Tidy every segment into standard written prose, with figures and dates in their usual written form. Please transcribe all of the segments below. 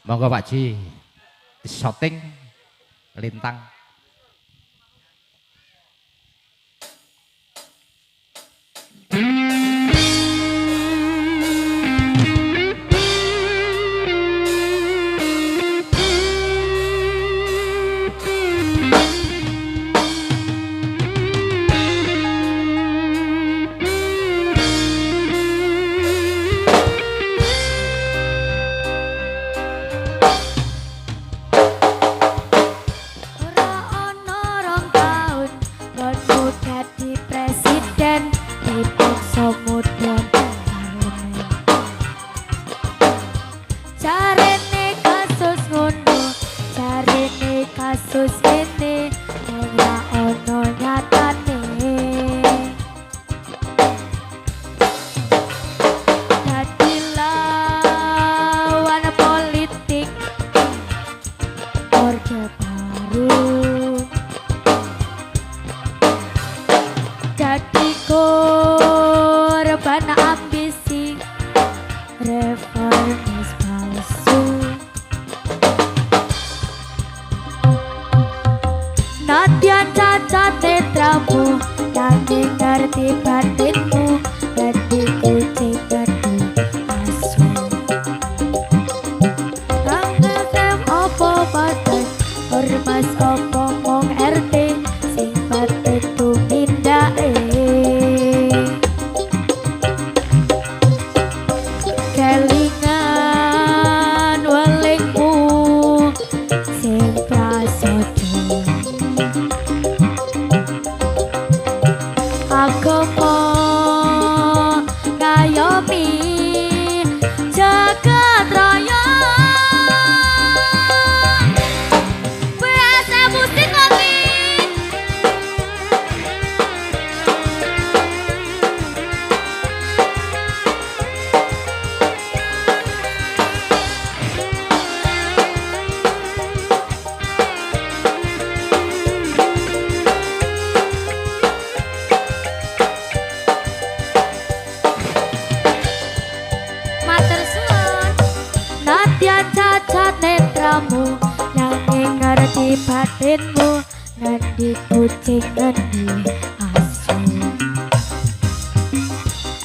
Monggo Pak Ji. Di shooting lintang.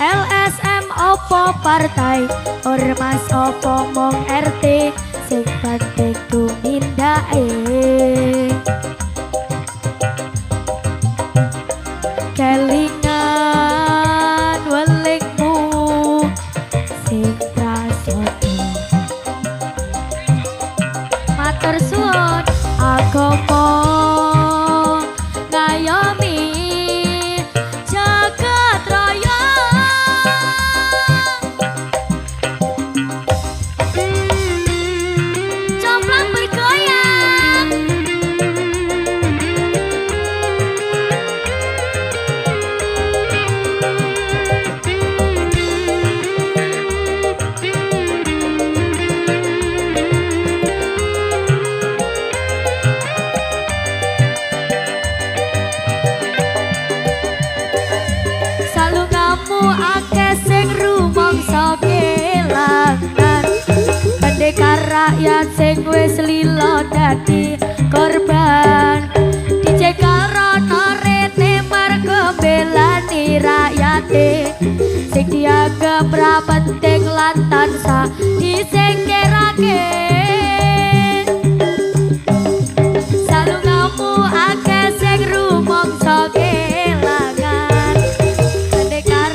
LSM opo partai ormas opo mong RT sing penting tumindake kelingan welingmu sing prasojo matur suwun agama ngayomi jagat raya comblang bergoyang akeh sing rumangsa kelangan pendekar rakyat sing wis lila dadi korban dicekal rono rene marga belani rakyate sing dianggap ra penting lan tansah disingkirake salungamu akeh sing rumangsa kelangan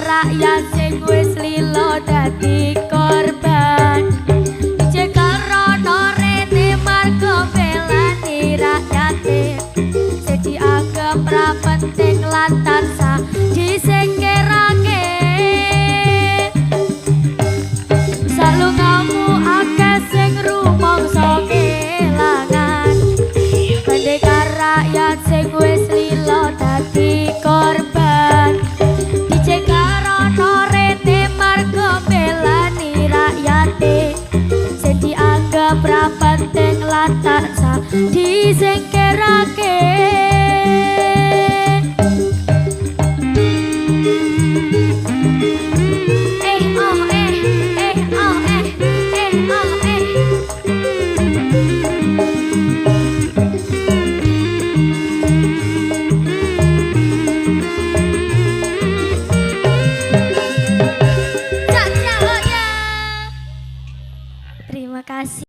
rakyat sing wis lila dadi korban dicekal rono rene marga belani rakyate sing dianggap ra penting lan tansah disingkirake salungamu akeh sing rumangsa kelangan pendekar rakyat sing wis lila dadi korban sing dianggap ra penting lan tansah disingkirake